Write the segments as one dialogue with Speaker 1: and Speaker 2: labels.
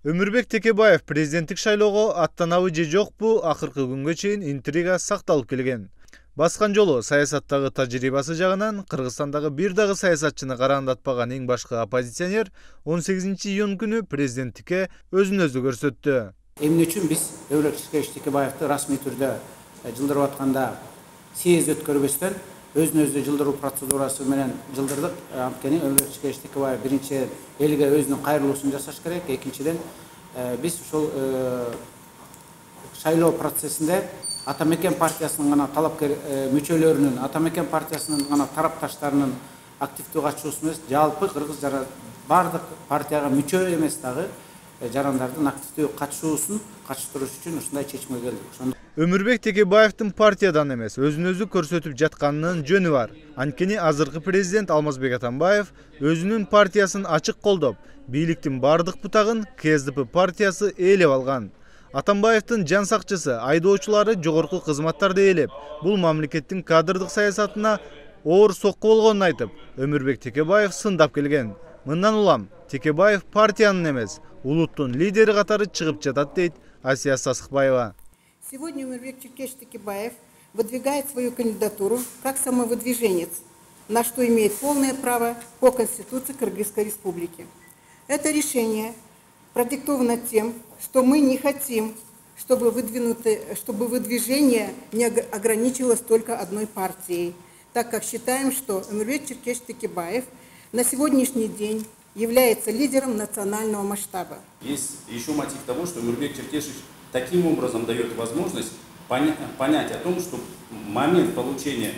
Speaker 1: Өмүрбек Текебаев президенттик шайлоого аттанабы же жокпу, акыркы күнгө чейин интрига сакталып келген. Баскан жолу саясаттагы тажрыйбасы жагынан Кыргызстандагы бир дагы саясатчыны караандатпаган эң башкы оппозиционер 18-июнь күнү президенттикке өзүн өзү көрсөттү.
Speaker 2: Эмне үчүн биз Өмүрбек Текебаевди расмий түрдө жылдырып атканда съезд өткөрбөстөн өзүн өзү жылдыруу процедурасы менен жылдырдык. Анткени Өмүрбек Текебаев биринчи элге өзүнүн кайрылуусун жасаш керек. Экинчиден биз ушул шайлоо процессинде Атамекен партиясынын гана талапкер мүчөлөрүнүн, Атамекен партиясынын гана тарапташтарынын активдүү катышуусу эмес, жалпы кыргыз жара бардык партияга мүчө эмес дагы жарандардын активдүү катыштырыш үчүн ушундай чечимге келдик.
Speaker 1: Өмүрбек Текебаевдин партиядан эмес, өзүн өзү көрсөтүп жатканынын жөнү бар. Анткени азыркы президент Алмазбек Атамбаев өзүнүн партиясын ачык колдоп, бийликтин бардык бутагын КСДП партиясы ээлеп алган. Атамбаевдин жан сакчысы, айдоочулары жогорку кызматтарды ээлеп, бул мамлекеттин кадрдык саясатына оор сокку болгонун айтып, Өмүрбек Текебаев сындап келген. Мындан улам Текебаев партиянын эмес, улуттун лидери катары чыгып жатат, дейт Асия Сасыкбаева.
Speaker 3: Сегодня Өмүрбек Текебаев выдвигает свою кандидатуру как самовыдвиженец, на что имеет полное право по Конституции Кыргызской Республики. Это решение продиктовано тем, что мы не хотим, чтобы выдвижение не ограничилось только одной партией, так как считаем, что Өмүрбек Текебаев на сегодняшний день является лидером национального масштаба.
Speaker 4: Есть еще мотив того, что Өмүрбек таким образом дает возможность понять о том, что в момент получения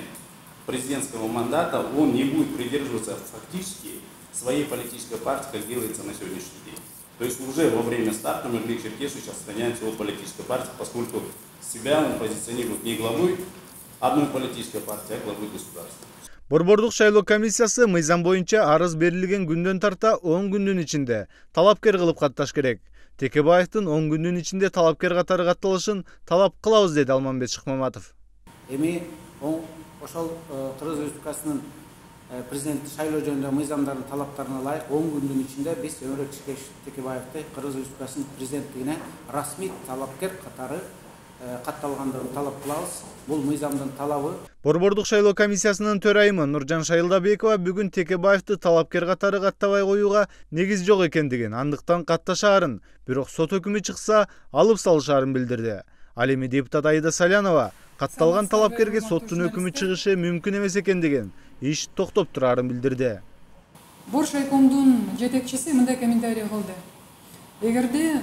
Speaker 4: президентского мандата он не будет придерживаться фактически своей политической партии, как делается на сегодняшний день. То есть уже во время старта Өмүрбек отстраняется от политической партии, поскольку себя он позиционирует не главой одной политической партии, а главой государства.
Speaker 1: Борбордук шайлоо комиссиясы мыйзам боюнча арыз берилген күндөн тарта 10 күндүн ичинде талапкер кылып катташ керек. Текебаевдин 10 күндүн ичинде талапкер катары катталышын талап кылабыз, деди Алмамбет Шыкмаматов.
Speaker 2: Эми ошол Кыргыз Республикасынын президент шайлоо жөнүндө мыйзамдардын талаптарына ылайык 10 күндүн ичинде биз Өмүрбек Текебаевди Кыргыз Республикасынын президенттигине расмий талапкер катары катталгандыгын талап кылабыз. Бул мыйзамдын талабы.
Speaker 1: Борбордук шайлоо комиссиясынын төрайымы Нуржан Шайылдабекова бүгүн Текебаевди талапкер катары каттабай коюуга негиз жок экендигин, андыктан катташаарын, бирок сот өкүмү чыкса алып салышаарын билдирди. Ал эми депутат Аида Салянова катталган талапкерге соттун өкүмү чыгышы мүмкүн эмес экендигин, иш токтоп турарын билдирди.
Speaker 5: Боршайкомдун жетекчиси мындай комментарий кылды. Эгерде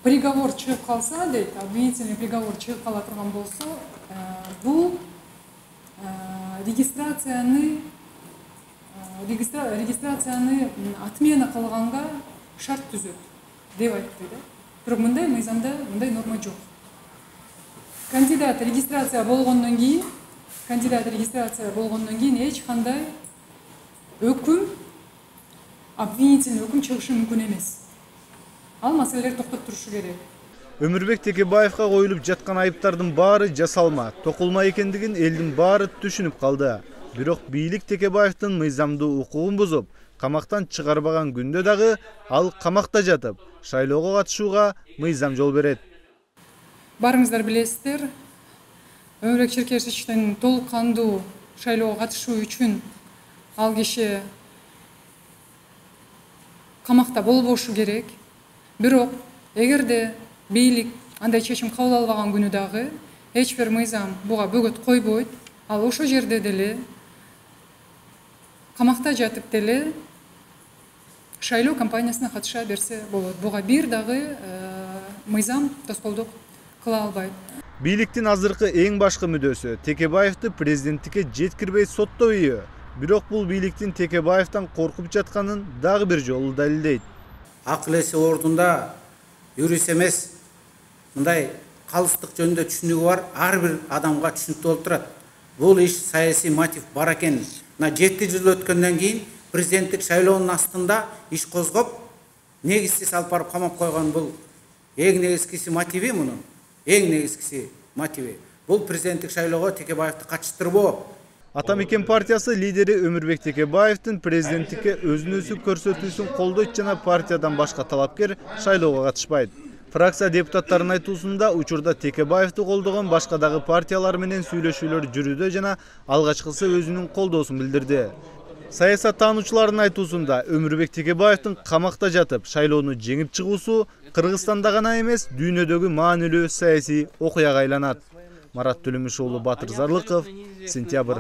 Speaker 5: приговор чыгып калса, дейт, обвинительный приговор чыгып кала турган болсо, бул регистрацияны отмена кылганга шарт түзөт деп айтты да. Бирок мындай мыйзамда мындай норма жок. Кандидат регистрация болгондон кийин эч кандай өкүм, обвинительный өкүм чыгышы мүмкүн эмес. Ал маселелер токтоп турушу керек.
Speaker 1: Өмүрбек Текебаевга коюлуп жаткан айыптардын баары жасалма, токулма экендигин элдин баары түшүнүп калды. Бирок бийлик Текебаевдин мыйзамдуу укугун бузуп, камактан чыгарбаган күндө дагы ал камакта жатып, шайлоого катышууга мыйзам жол берет.
Speaker 5: Барыңыздар билесиздер, Өмүрбек Текебаевдин толук кандуу шайлоого катышуу үчүн ал киши камакта болбошу керек. Бирок эгерде бийлик андай чечим кабыл албаган күнү дагы эч бир мыйзам буга бөгөт койбойт. Ал ошо жерде деле камакта жатып деле шайлоо кампаниясына катыша берсе болот. Буга бир дагы мыйзам тоскоолдук кыла албайт.
Speaker 1: Бийликтин азыркы эң башкы мүдөөсү Текебаевди президенттикке жеткирбей соттоо. Бирок бул бийликтин Текебаевден коркуп жатканын дагы бир жолу далилдейт.
Speaker 2: Акыл эси ордунда юрист эмес, мындай калыстык жөнүндө түшүнүгү бар ар бир адамга түшүнүктүү болуп турат. Бул иш саясий мотив бар экен. Мына 7 жыл өткөндөн кийин президенттик шайлоонун астында иш козгоп, негизсиз алып барып камап койгон бул эң негизгиси мотиви мунун. Эң негизгиси мотиви бул президенттик шайлоого Текебаевди катыштырбоо.
Speaker 1: Ата Мекен партиясы лидери Өмүрбек Текебаевдин президенттикке өзүн өзү көрсөтүүсүн колдойт жана партиядан башка талапкер шайлоого катышпайт. Фракция депутаттарынын айтуусунда учурда Текебаевди колдогон башка дагы партиялар менен сүйлөшүүлөр жүрүүдө жана алгачкысы өзүнүн колдоосун билдирди. Саясаттануучулардын айтуусунда Өмүрбек Текебаевдин камакта жатып шайлоону жеңип чыгуусу Кыргызстанда гана эмес, дүйнөдөгү маанилүү саясий окуяга айланат. Марат Төлөмүш уулу, Батыр Зарлыков, Сентябрь.